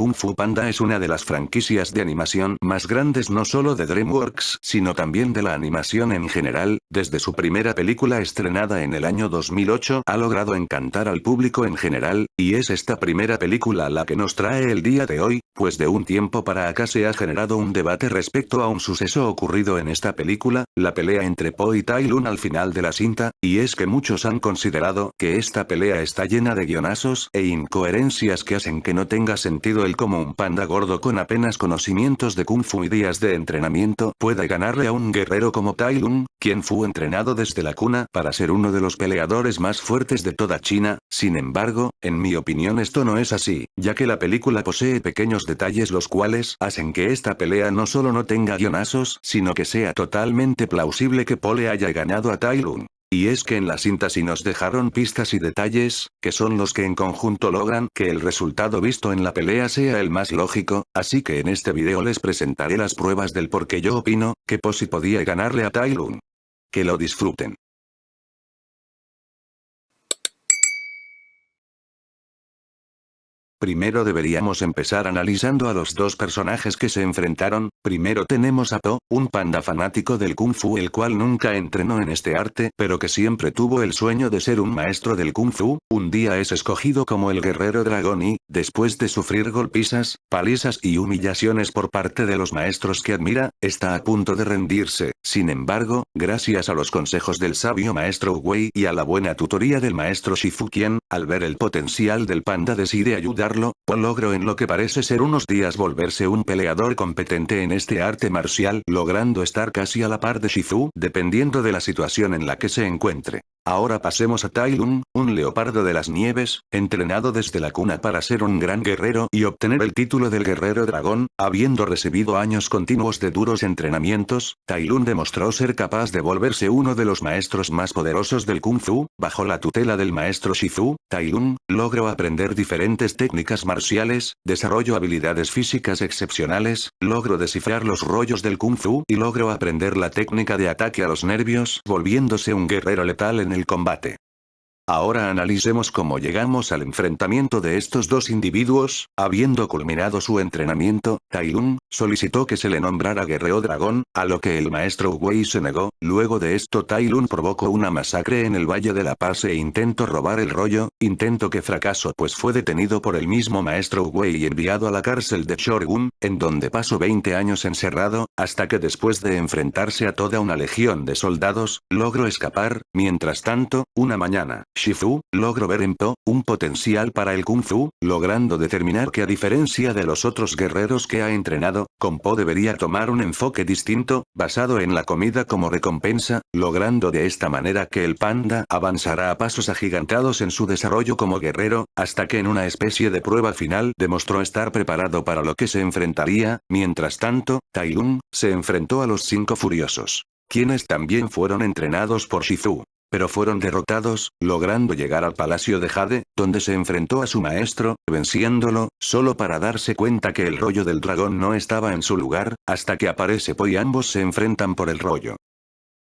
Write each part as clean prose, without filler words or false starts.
Kung Fu Panda es una de las franquicias de animación más grandes no solo de DreamWorks, sino también de la animación en general. Desde su primera película estrenada en el año 2008 ha logrado encantar al público en general, y es esta primera película la que nos trae el día de hoy, pues de un tiempo para acá se ha generado un debate respecto a un suceso ocurrido en esta película, la pelea entre Po y Tai Lung al final de la cinta, y es que muchos han considerado que esta pelea está llena de guionazos e incoherencias que hacen que no tenga sentido el cómo un panda gordo con apenas conocimientos de Kung Fu y días de entrenamiento pueda ganarle a un guerrero como Tai Lung, quien fue entrenado desde la cuna para ser uno de los peleadores más fuertes de toda China. Sin embargo, en mi opinión esto no es así, ya que la película posee pequeños detalles los cuales hacen que esta pelea no solo no tenga guionazos, sino que sea totalmente plausible que Po le haya ganado a Tai Lung. Y es que en la cinta sí nos dejaron pistas y detalles, que son los que en conjunto logran que el resultado visto en la pelea sea el más lógico, así que en este video les presentaré las pruebas del por qué yo opino que Po sí podía ganarle a Tai Lung. Que lo disfruten. Primero deberíamos empezar analizando a los dos personajes que se enfrentaron. Primero tenemos a Po, un panda fanático del Kung Fu el cual nunca entrenó en este arte, pero que siempre tuvo el sueño de ser un maestro del Kung Fu. Un día es escogido como el guerrero dragón y, después de sufrir golpizas, palizas y humillaciones por parte de los maestros que admira, está a punto de rendirse. Sin embargo, gracias a los consejos del sabio maestro Wei y a la buena tutoría del maestro Shifu quien, al ver el potencial del panda decide ayudarlo. Po logró en lo que parece ser unos días volverse un peleador competente en este arte marcial, logrando estar casi a la par de Shifu, dependiendo de la situación en la que se encuentre. Ahora pasemos a Tai Lung, un leopardo de las nieves, entrenado desde la cuna para ser un gran guerrero y obtener el título del guerrero dragón. Habiendo recibido años continuos de duros entrenamientos, Tai Lung demostró ser capaz de volverse uno de los maestros más poderosos del Kung Fu. Bajo la tutela del maestro Shifu, Tai Lung logró aprender diferentes técnicas marciales, desarrolló habilidades físicas excepcionales, logró descifrar los rollos del Kung Fu y logró aprender la técnica de ataque a los nervios, volviéndose un guerrero letal en el combate. Ahora analicemos cómo llegamos al enfrentamiento de estos dos individuos. Habiendo culminado su entrenamiento, Tai Lung solicitó que se le nombrara guerrero dragón, a lo que el maestro Wei se negó. Luego de esto Tai Lung provocó una masacre en el Valle de la Paz e intentó robar el rollo, intento que fracasó pues fue detenido por el mismo maestro Wei y enviado a la cárcel de Shogun, en donde pasó 20 años encerrado, hasta que después de enfrentarse a toda una legión de soldados, logró escapar. Mientras tanto, una mañana, Shifu logró ver en Po un potencial para el Kung Fu, logrando determinar que a diferencia de los otros guerreros que ha entrenado, con Po debería tomar un enfoque distinto, basado en la comida como recompensa, logrando de esta manera que el panda avanzará a pasos agigantados en su desarrollo como guerrero, hasta que en una especie de prueba final demostró estar preparado para lo que se enfrentaría. Mientras tanto, Tai Lung se enfrentó a los 5 furiosos, quienes también fueron entrenados por Shifu, pero fueron derrotados, logrando llegar al Palacio de Jade, donde se enfrentó a su maestro, venciéndolo, solo para darse cuenta que el rollo del dragón no estaba en su lugar, hasta que aparece Po y ambos se enfrentan por el rollo.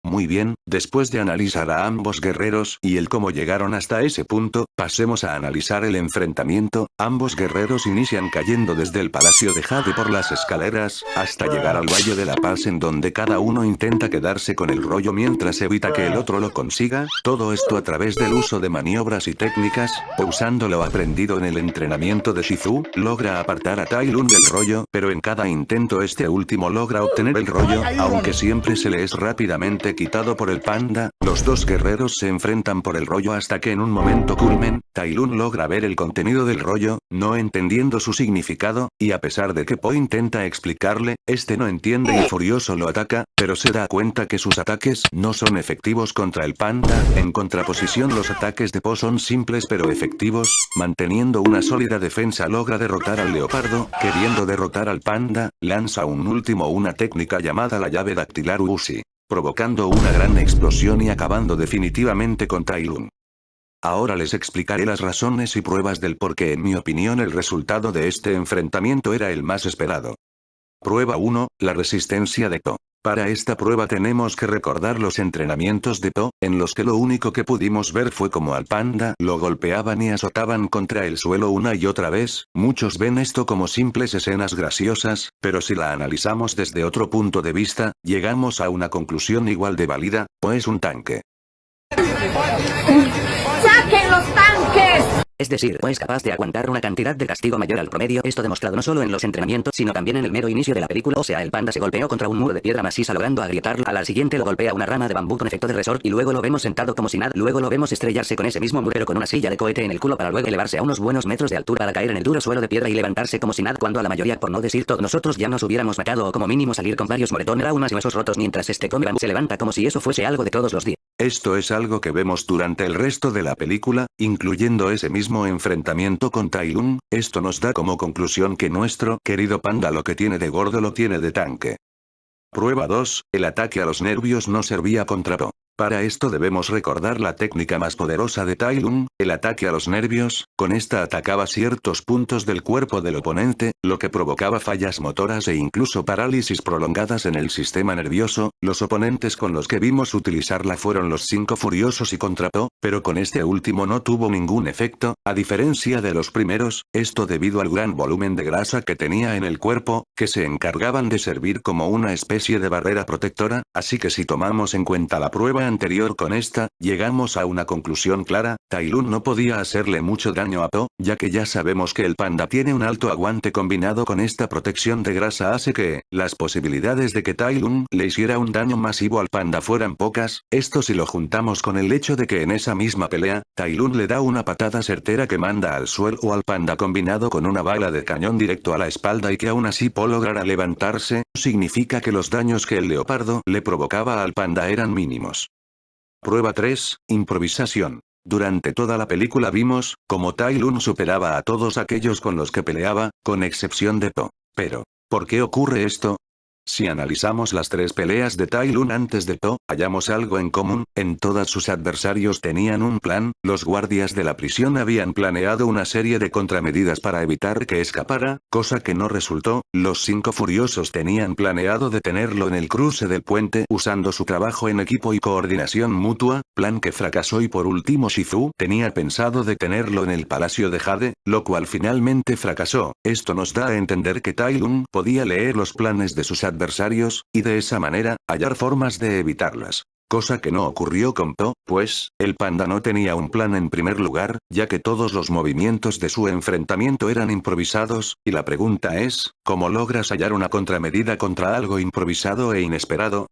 Muy bien, después de analizar a ambos guerreros y el cómo llegaron hasta ese punto, pasemos a analizar el enfrentamiento. Ambos guerreros inician cayendo desde el Palacio de Jade por las escaleras, hasta llegar al Valle de la Paz en donde cada uno intenta quedarse con el rollo mientras evita que el otro lo consiga, todo esto a través del uso de maniobras y técnicas. Usando lo aprendido en el entrenamiento de Shifu, logra apartar a Tai Lung del rollo, pero en cada intento este último logra obtener el rollo, aunque siempre se le es rápidamente quitado por el panda. Los dos guerreros se enfrentan por el rollo hasta que en un momento culmen, Tai Lung logra ver el contenido del rollo, no entendiendo su significado, y a pesar de que Po intenta explicarle, este no entiende y furioso lo ataca, pero se da cuenta que sus ataques no son efectivos contra el panda. En contraposición, los ataques de Po son simples pero efectivos, manteniendo una sólida defensa logra derrotar al leopardo. Queriendo derrotar al panda, lanza una técnica llamada la llave dactilar Uzi, provocando una gran explosión y acabando definitivamente con Tai Lung. Ahora les explicaré las razones y pruebas del por qué en mi opinión el resultado de este enfrentamiento era el más esperado. Prueba 1, la resistencia de Po. Para esta prueba tenemos que recordar los entrenamientos de To, en los que lo único que pudimos ver fue como al panda lo golpeaban y azotaban contra el suelo una y otra vez. Muchos ven esto como simples escenas graciosas, pero si la analizamos desde otro punto de vista, llegamos a una conclusión igual de válida, o es un tanque. ¡Saquen los tanques! Es decir, es capaz de aguantar una cantidad de castigo mayor al promedio, esto demostrado no solo en los entrenamientos sino también en el mero inicio de la película, o sea, el panda se golpeó contra un muro de piedra maciza logrando agrietarlo, a la siguiente lo golpea una rama de bambú con efecto de resort y luego lo vemos sentado como si nada, luego lo vemos estrellarse con ese mismo muro pero con una silla de cohete en el culo para luego elevarse a unos buenos metros de altura para caer en el duro suelo de piedra y levantarse como si nada, cuando a la mayoría, por no decir todos nosotros, ya nos hubiéramos matado o como mínimo salir con varios moretones, traumas y huesos rotos mientras este come bambú se levanta como si eso fuese algo de todos los días. Esto es algo que vemos durante el resto de la película, incluyendo ese mismo enfrentamiento con Tai Lung. Esto nos da como conclusión que nuestro querido panda lo que tiene de gordo lo tiene de tanque. Prueba 2, el ataque a los nervios no servía contra Po. Para esto debemos recordar la técnica más poderosa de Tai Lung, el ataque a los nervios. Con esta atacaba ciertos puntos del cuerpo del oponente, lo que provocaba fallas motoras e incluso parálisis prolongadas en el sistema nervioso. Los oponentes con los que vimos utilizarla fueron los 5 furiosos y contra Po, pero con este último no tuvo ningún efecto, a diferencia de los primeros, esto debido al gran volumen de grasa que tenía en el cuerpo, que se encargaban de servir como una especie de barrera protectora, así que si tomamos en cuenta la prueba anterior con esta, llegamos a una conclusión clara: Tai Lung no podía hacerle mucho daño a Po, ya que ya sabemos que el panda tiene un alto aguante combinado con esta protección de grasa hace que, las posibilidades de que Tai Lung le hiciera un daño masivo al panda fueran pocas, esto si lo juntamos con el hecho de que en esa misma pelea, Tai Lung le da una patada certera que manda al suelo al panda combinado con una bala de cañón directo a la espalda y que aún así Po lograra levantarse, significa que los daños que el leopardo le provocaba al panda eran mínimos. Prueba 3, improvisación. Durante toda la película vimos cómo Tai Lung superaba a todos aquellos con los que peleaba, con excepción de Po. Pero, ¿por qué ocurre esto? Si analizamos las 3 peleas de Tai Lung antes de To, hallamos algo en común: en todas sus adversarios tenían un plan, los guardias de la prisión habían planeado una serie de contramedidas para evitar que escapara, cosa que no resultó, los 5 furiosos tenían planeado detenerlo en el cruce del puente usando su trabajo en equipo y coordinación mutua, plan que fracasó y por último Shifu tenía pensado detenerlo en el Palacio de Jade, lo cual finalmente fracasó. Esto nos da a entender que Tai Lung podía leer los planes de sus adversarios, y de esa manera, hallar formas de evitarlas. Cosa que no ocurrió con Po, pues, el panda no tenía un plan en primer lugar, ya que todos los movimientos de su enfrentamiento eran improvisados, y la pregunta es, ¿cómo logras hallar una contramedida contra algo improvisado e inesperado?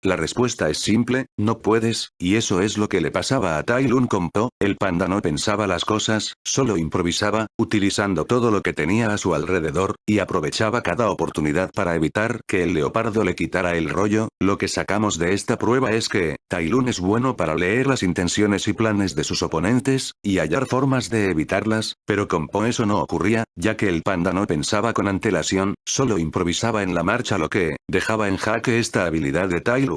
La respuesta es simple: no puedes, y eso es lo que le pasaba a Tai Lung con Po. El panda no pensaba las cosas, solo improvisaba, utilizando todo lo que tenía a su alrededor, y aprovechaba cada oportunidad para evitar que el leopardo le quitara el rollo. Lo que sacamos de esta prueba es que, Tai Lung es bueno para leer las intenciones y planes de sus oponentes, y hallar formas de evitarlas, pero con Po eso no ocurría, ya que el panda no pensaba con antelación, solo improvisaba en la marcha, lo que dejaba en jaque esta habilidad de Tai Lung.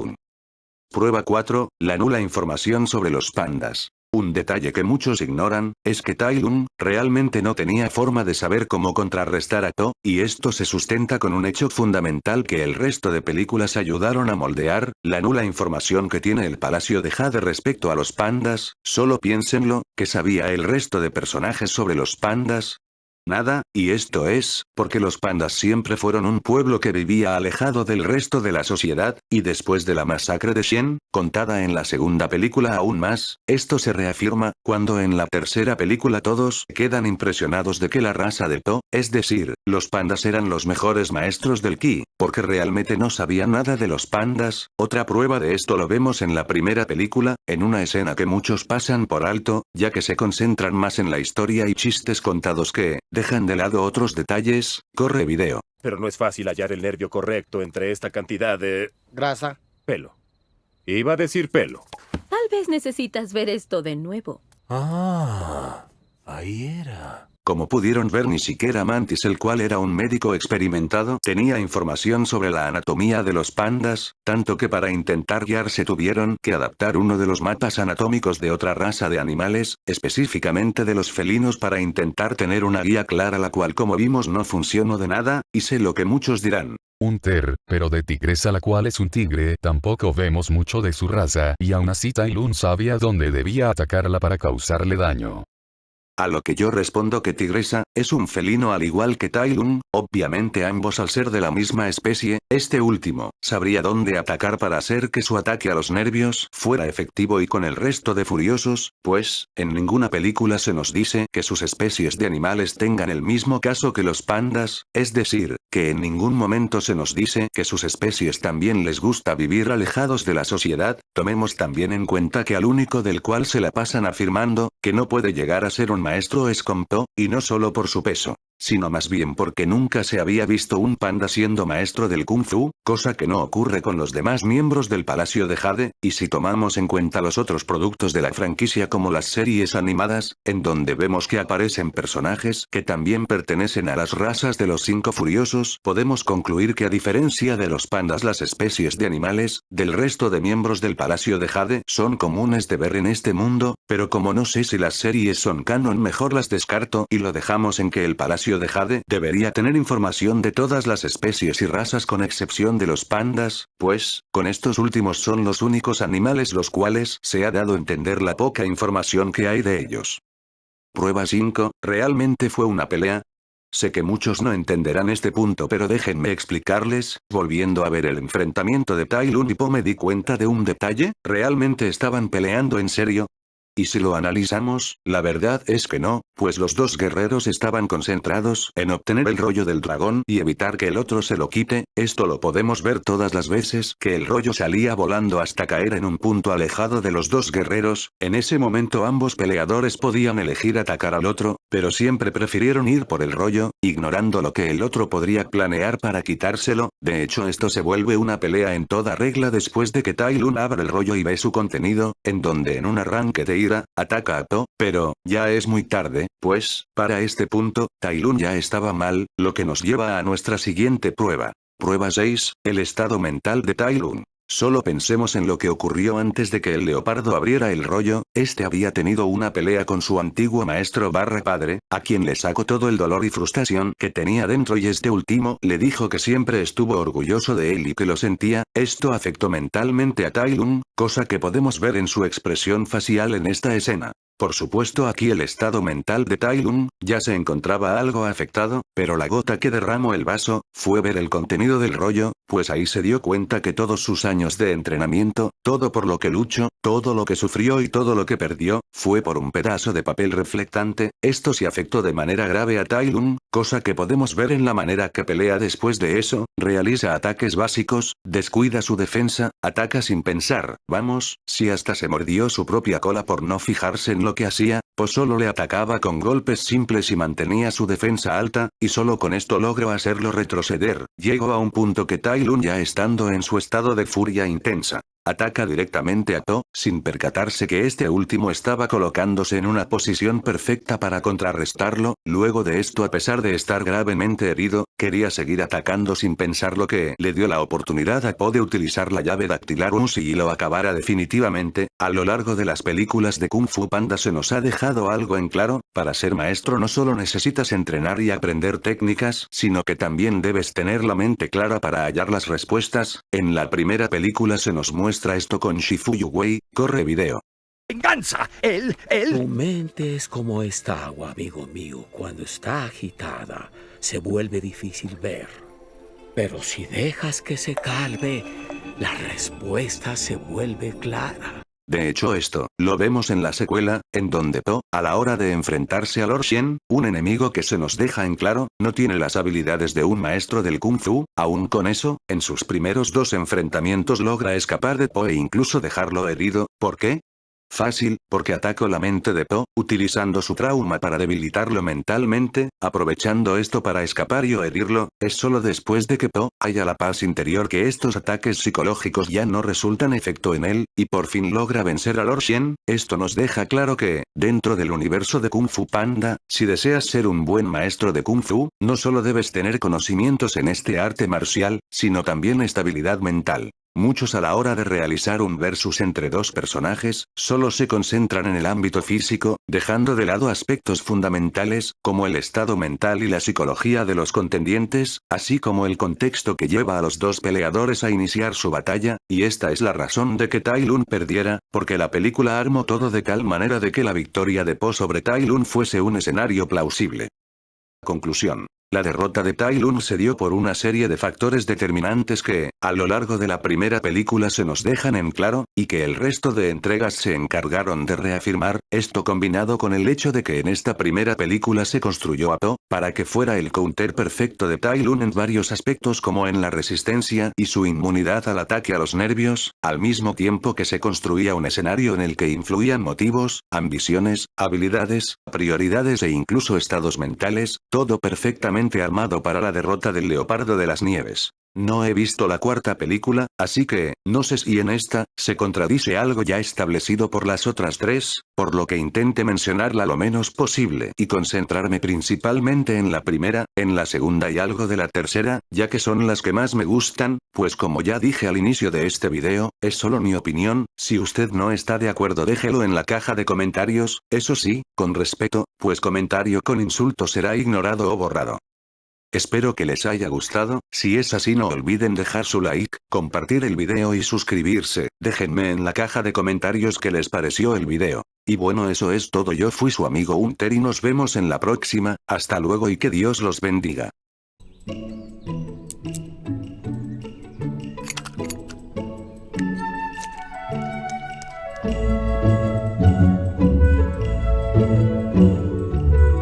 Prueba 4, la nula información sobre los pandas. Un detalle que muchos ignoran, es que Tai Lung realmente no tenía forma de saber cómo contrarrestar a To, y esto se sustenta con un hecho fundamental que el resto de películas ayudaron a moldear: la nula información que tiene el Palacio de Jade respecto a los pandas. Solo piénsenlo, ¿qué sabía el resto de personajes sobre los pandas? Nada, y esto es, porque los pandas siempre fueron un pueblo que vivía alejado del resto de la sociedad, y después de la masacre de Shen, contada en la segunda película aún más, esto se reafirma, cuando en la tercera película todos quedan impresionados de que la raza de To, es decir, los pandas eran los mejores maestros del ki, porque realmente no sabían nada de los pandas. Otra prueba de esto lo vemos en la primera película, en una escena que muchos pasan por alto, ya que se concentran más en la historia y chistes contados que dejan de lado otros detalles. Corre video. Pero no es fácil hallar el nervio correcto entre esta cantidad de Grasa. pelo. Iba a decir pelo. Tal vez necesitas ver esto de nuevo. Ah, ahí era. Como pudieron ver, ni siquiera Mantis, el cual era un médico experimentado, tenía información sobre la anatomía de los pandas, tanto que para intentar guiarse tuvieron que adaptar uno de los mapas anatómicos de otra raza de animales, específicamente de los felinos, para intentar tener una guía clara, la cual, como vimos, no funcionó de nada, y sé lo que muchos dirán. Un ter, pero de tigresa, la cual es un tigre, tampoco vemos mucho de su raza, y aún así Tai Lun sabía dónde debía atacarla para causarle daño. A lo que yo respondo que tigresa es un felino al igual que Tai Lun, obviamente ambos al ser de la misma especie, este último sabría dónde atacar para hacer que su ataque a los nervios fuera efectivo y con el resto de furiosos, pues, en ninguna película se nos dice que sus especies de animales tengan el mismo caso que los pandas, es decir, que en ningún momento se nos dice que sus especies también les gusta vivir alejados de la sociedad. Tomemos también en cuenta que al único del cual se la pasan afirmando que no puede llegar a ser un maestro es Compto, y no solo por su peso, sino más bien porque nunca se había visto un panda siendo maestro del Kung Fu, cosa que no ocurre con los demás miembros del Palacio de Jade, y si tomamos en cuenta los otros productos de la franquicia como las series animadas, en donde vemos que aparecen personajes que también pertenecen a las razas de los 5 furiosos, podemos concluir que a diferencia de los pandas, las especies de animales del resto de miembros del Palacio de Jade son comunes de ver en este mundo, pero como no sé si las series son canon, mejor las descarto y lo dejamos en que el Palacio de Jade debería tener información de todas las especies y razas con excepción de los pandas, pues, con estos últimos son los únicos animales los cuales se ha dado a entender la poca información que hay de ellos. Prueba 5, ¿realmente fue una pelea? Sé que muchos no entenderán este punto, pero déjenme explicarles. Volviendo a ver el enfrentamiento de Tai Lun y Po, me di cuenta de un detalle, ¿realmente estaban peleando en serio? Y si lo analizamos, la verdad es que no, pues los dos guerreros estaban concentrados en obtener el rollo del dragón y evitar que el otro se lo quite. Esto lo podemos ver todas las veces que el rollo salía volando hasta caer en un punto alejado de los dos guerreros. En ese momento ambos peleadores podían elegir atacar al otro, pero siempre prefirieron ir por el rollo, ignorando lo que el otro podría planear para quitárselo. De hecho, esto se vuelve una pelea en toda regla después de que Tai Lun abre el rollo y ve su contenido, en donde en un arranque de ataca a To, pero ya es muy tarde, pues, para este punto, Tai Lun ya estaba mal, lo que nos lleva a nuestra siguiente prueba. Prueba 6, el estado mental de Tai Lun. Solo pensemos en lo que ocurrió antes de que el leopardo abriera el rollo. Este había tenido una pelea con su antiguo maestro / padre, a quien le sacó todo el dolor y frustración que tenía dentro, y este último le dijo que siempre estuvo orgulloso de él y que lo sentía. Esto afectó mentalmente a Tai Lun, cosa que podemos ver en su expresión facial en esta escena. Por supuesto, aquí el estado mental de Tai Lun ya se encontraba algo afectado, pero la gota que derramó el vaso fue ver el contenido del rollo, pues ahí se dio cuenta que todos sus años de entrenamiento, todo por lo que luchó, todo lo que sufrió y todo lo que perdió, fue por un pedazo de papel reflectante. Esto sí afectó de manera grave a Tai Lun, cosa que podemos ver en la manera que pelea después de eso. Realiza ataques básicos, descuida su defensa, ataca sin pensar. Vamos, si hasta se mordió su propia cola por no fijarse en lo que hacía, pues solo le atacaba con golpes simples y mantenía su defensa alta, y solo con esto logró hacerlo retroceder. Llegó a un punto que Tai Lun, ya estando en su estado de furia intensa, ataca directamente a To, sin percatarse que este último estaba colocándose en una posición perfecta para contrarrestarlo. Luego de esto, a pesar de estar gravemente herido, quería seguir atacando sin pensar, lo que le dio la oportunidad a Po de utilizar la llave dactilar Uzi y lo acabara definitivamente. A lo largo de las películas de Kung Fu Panda se nos ha dejado algo en claro: para ser maestro no solo necesitas entrenar y aprender técnicas, sino que también debes tener la mente clara para hallar las respuestas. En la primera película se nos muestra esto con Shifu Wei. Corre video. ¡Venganza! Tu mente es como esta agua, amigo mío. Cuando está agitada, se vuelve difícil ver. Pero si dejas que se calme, la respuesta se vuelve clara. De hecho, esto lo vemos en la secuela, en donde To, a la hora de enfrentarse a Lord Shen, un enemigo que se nos deja en claro, no tiene las habilidades de un maestro del Kung Fu. Aún con eso, en sus primeros 2 enfrentamientos logra escapar de Po e incluso dejarlo herido. ¿Por qué? Fácil, porque ataco la mente de Po, utilizando su trauma para debilitarlo mentalmente, aprovechando esto para escapar y o herirlo. Es solo después de que Po haya la paz interior que estos ataques psicológicos ya no resultan efecto en él, y por fin logra vencer a Lord Shen. Esto nos deja claro que, dentro del universo de Kung Fu Panda, si deseas ser un buen maestro de Kung Fu, no solo debes tener conocimientos en este arte marcial, sino también estabilidad mental. Muchos a la hora de realizar un versus entre dos personajes, solo se concentran en el ámbito físico, dejando de lado aspectos fundamentales, como el estado mental y la psicología de los contendientes, así como el contexto que lleva a los dos peleadores a iniciar su batalla, y esta es la razón de que Tai Lung perdiera, porque la película armó todo de tal manera de que la victoria de Po sobre Tai Lung fuese un escenario plausible. Conclusión. La derrota de Tai Lung se dio por una serie de factores determinantes que, a lo largo de la primera película se nos dejan en claro, y que el resto de entregas se encargaron de reafirmar, esto combinado con el hecho de que en esta primera película se construyó a Po, para que fuera el counter perfecto de Tai Lung en varios aspectos como en la resistencia y su inmunidad al ataque a los nervios, al mismo tiempo que se construía un escenario en el que influían motivos, ambiciones, habilidades, prioridades e incluso estados mentales, todo perfectamente armado para la derrota del Leopardo de las Nieves. No he visto la cuarta película, así que, no sé si en esta, se contradice algo ya establecido por las otras tres, por lo que intente mencionarla lo menos posible y concentrarme principalmente en la primera, en la segunda y algo de la tercera, ya que son las que más me gustan, pues como ya dije al inicio de este video, es solo mi opinión. Si usted no está de acuerdo déjelo en la caja de comentarios, eso sí, con respeto, pues comentario con insulto será ignorado o borrado. Espero que les haya gustado, si es así no olviden dejar su like, compartir el video y suscribirse, déjenme en la caja de comentarios qué les pareció el video. Y bueno, eso es todo, yo fui su amigo Hunter y nos vemos en la próxima, hasta luego y que Dios los bendiga.